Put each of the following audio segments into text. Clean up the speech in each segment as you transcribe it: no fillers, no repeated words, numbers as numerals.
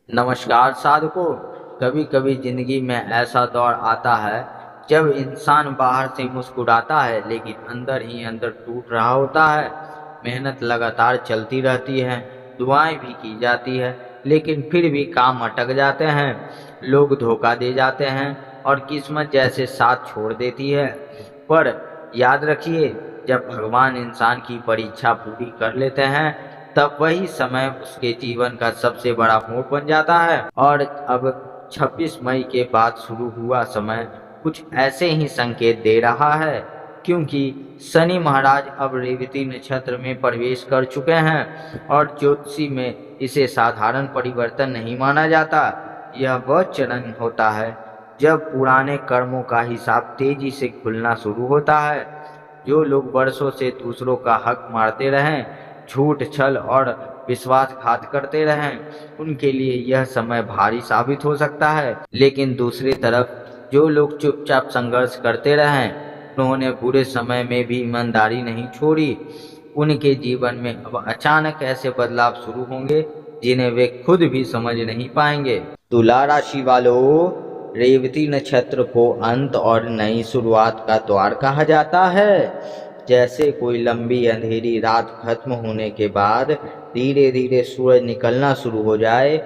नमस्कार साधकों। कभी कभी जिंदगी में ऐसा दौर आता है जब इंसान बाहर से मुस्कुराता है लेकिन अंदर ही अंदर टूट रहा होता है। मेहनत लगातार चलती रहती है, दुआएं भी की जाती है, लेकिन फिर भी काम अटक जाते हैं। लोग धोखा दे जाते हैं और किस्मत जैसे साथ छोड़ देती है। पर याद रखिए, जब भगवान इंसान की परीक्षा पूरी कर लेते हैं तब वही समय उसके जीवन का सबसे बड़ा मोड़ बन जाता है। और अब 26 मई के बाद शुरू हुआ समय कुछ ऐसे ही संकेत दे रहा है, क्योंकि शनि महाराज अब रेवती नक्षत्र में प्रवेश कर चुके हैं और ज्योतिषी में इसे साधारण परिवर्तन नहीं माना जाता। यह वह चरण होता है जब पुराने कर्मों का हिसाब तेजी से खुलना शुरू होता है। जो लोग वर्षों से दूसरों का हक मारते रहें, झूठ छल और विश्वासघात करते रहें, उनके लिए यह समय भारी साबित हो सकता है। लेकिन दूसरी तरफ जो लोग चुपचाप संघर्ष करते रहें, उन्होंने बुरे समय में भी ईमानदारी नहीं छोड़ी, उनके जीवन में अब अचानक ऐसे बदलाव शुरू होंगे जिन्हें वे खुद भी समझ नहीं पाएंगे। तुला राशि वालों, रेवती नक्षत्र को अंत और नई शुरुआत का द्वार कहा जाता है। जैसे कोई लंबी अंधेरी रात खत्म होने के बाद धीरे धीरे सूरज निकलना शुरू हो जाए,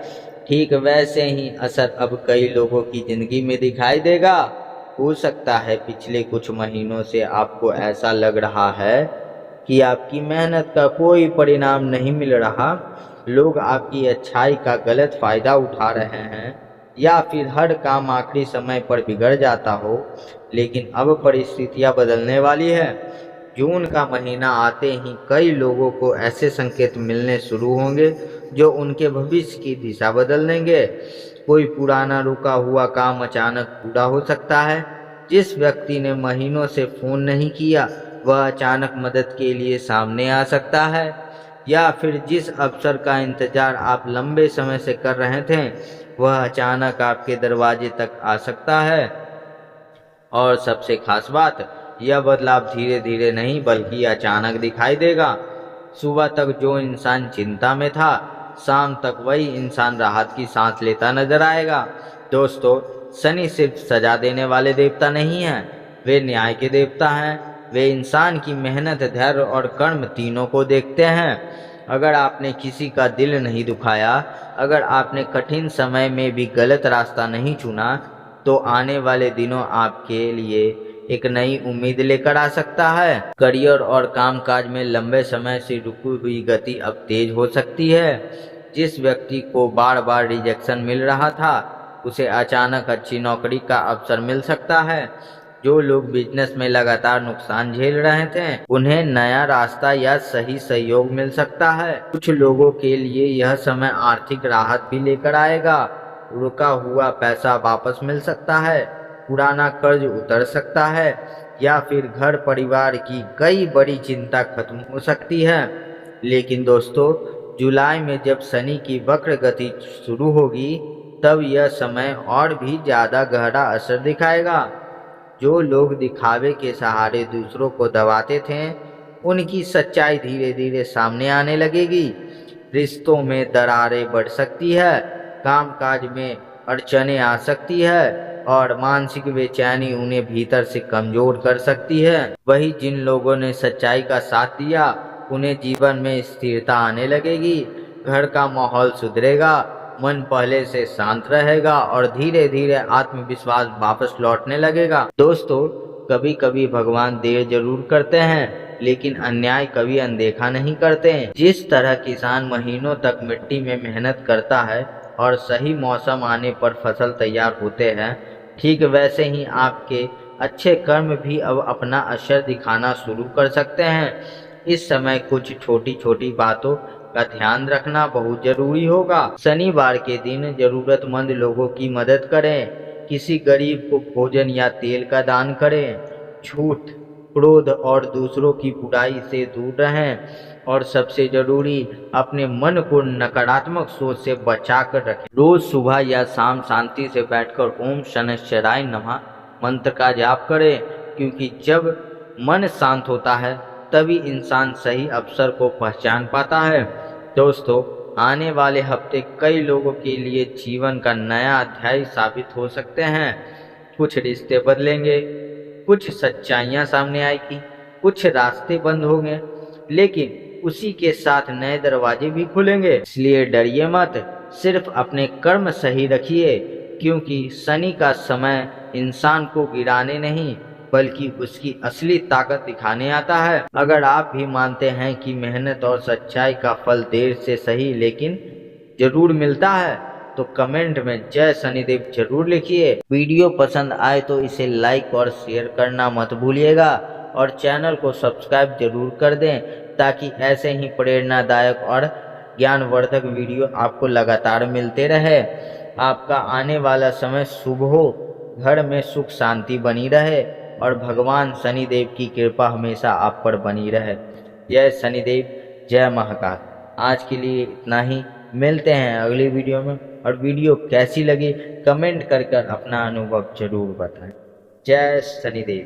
ठीक वैसे ही असर अब कई लोगों की जिंदगी में दिखाई देगा। हो सकता है पिछले कुछ महीनों से आपको ऐसा लग रहा है कि आपकी मेहनत का कोई परिणाम नहीं मिल रहा, लोग आपकी अच्छाई का गलत फायदा उठा रहे हैं, या फिर हर काम आखिरी समय पर बिगड़ जाता हो। लेकिन अब परिस्थितियां बदलने वाली है। जून का महीना आते ही कई लोगों को ऐसे संकेत मिलने शुरू होंगे जो उनके भविष्य की दिशा बदल देंगे। कोई पुराना रुका हुआ काम अचानक पूरा हो सकता है। जिस व्यक्ति ने महीनों से फोन नहीं किया, वह अचानक मदद के लिए सामने आ सकता है। या फिर जिस अवसर का इंतजार आप लंबे समय से कर रहे थे, वह अचानक आपके दरवाजे तक आ सकता है। और सबसे खास बात, यह बदलाव धीरे धीरे नहीं बल्कि अचानक दिखाई देगा। सुबह तक जो इंसान चिंता में था, शाम तक वही इंसान राहत की सांस लेता नजर आएगा। दोस्तों, शनि सिर्फ सजा देने वाले देवता नहीं हैं, वे न्याय के देवता हैं। वे इंसान की मेहनत, धैर्य और कर्म तीनों को देखते हैं। अगर आपने किसी का दिल नहीं दुखाया, अगर आपने कठिन समय में भी गलत रास्ता नहीं चुना, तो आने वाले दिनों आपके लिए एक नई उम्मीद लेकर आ सकता है। करियर और कामकाज में लंबे समय से रुकी हुई गति अब तेज हो सकती है। जिस व्यक्ति को बार बार रिजेक्शन मिल रहा था, उसे अचानक अच्छी नौकरी का अवसर मिल सकता है। जो लोग बिजनेस में लगातार नुकसान झेल रहे थे, उन्हें नया रास्ता या सही सहयोग मिल सकता है। कुछ लोगों के लिए यह समय आर्थिक राहत भी लेकर आएगा। रुका हुआ पैसा वापस मिल सकता है, पुराना कर्ज उतर सकता है, या फिर घर परिवार की कई बड़ी चिंता खत्म हो सकती है। लेकिन दोस्तों, जुलाई में जब शनि की वक्र गति शुरू होगी, तब यह समय और भी ज्यादा गहरा असर दिखाएगा। जो लोग दिखावे के सहारे दूसरों को दबाते थे, उनकी सच्चाई धीरे धीरे सामने आने लगेगी। रिश्तों में दरारें बढ़ सकती है, कामकाज में अड़चनें आ सकती है, और मानसिक बेचैनी उन्हें भीतर से कमजोर कर सकती है। वही जिन लोगों ने सच्चाई का साथ दिया, उन्हें जीवन में स्थिरता आने लगेगी। घर का माहौल सुधरेगा, मन पहले से शांत रहेगा और धीरे धीरे आत्मविश्वास वापस लौटने लगेगा। दोस्तों, कभी कभी भगवान देर जरूर करते हैं, लेकिन अन्याय कभी अनदेखा नहीं करते। जिस तरह किसान महीनों तक मिट्टी में मेहनत करता है और सही मौसम आने पर फसल तैयार होते हैं, ठीक वैसे ही आपके अच्छे कर्म भी अब अपना असर दिखाना शुरू कर सकते हैं। इस समय कुछ छोटी छोटी बातों का ध्यान रखना बहुत जरूरी होगा। शनिवार के दिन जरूरतमंद लोगों की मदद करें, किसी गरीब को भोजन या तेल का दान करें, झूठ, क्रोध और दूसरों की बुराई से दूर रहें, और सबसे जरूरी, अपने मन को नकारात्मक सोच से बचा कर रखें। रोज सुबह या शाम शांति से बैठकर ओम शनैश्चराय नमः मंत्र का जाप करें, क्योंकि जब मन शांत होता है तभी इंसान सही अवसर को पहचान पाता है। दोस्तों, आने वाले हफ्ते कई लोगों के लिए जीवन का नया अध्याय साबित हो सकते हैं। कुछ रिश्ते बदलेंगे, कुछ सच्चाइयां सामने आएगी, कुछ रास्ते बंद होंगे, लेकिन उसी के साथ नए दरवाजे भी खुलेंगे। इसलिए डरिए मत, सिर्फ अपने कर्म सही रखिए, क्योंकि शनि का समय इंसान को गिराने नहीं बल्कि उसकी असली ताकत दिखाने आता है। अगर आप भी मानते हैं कि मेहनत और सच्चाई का फल देर से सही लेकिन जरूर मिलता है, तो कमेंट में जय शनिदेव जरूर लिखिए। वीडियो पसंद आए तो इसे लाइक और शेयर करना मत भूलिएगा और चैनल को सब्सक्राइब जरूर कर दें, ताकि ऐसे ही प्रेरणादायक और ज्ञानवर्धक वीडियो आपको लगातार मिलते रहे। आपका आने वाला समय शुभ हो, घर में सुख शांति बनी रहे और भगवान शनिदेव की कृपा हमेशा आप पर बनी रहे। जय शनिदेव, जय महाकाल। आज के लिए इतना ही, मिलते हैं अगली वीडियो में। और वीडियो कैसी लगी कमेंट कर अपना अनुभव जरूर बताएं। जय शनिदेव।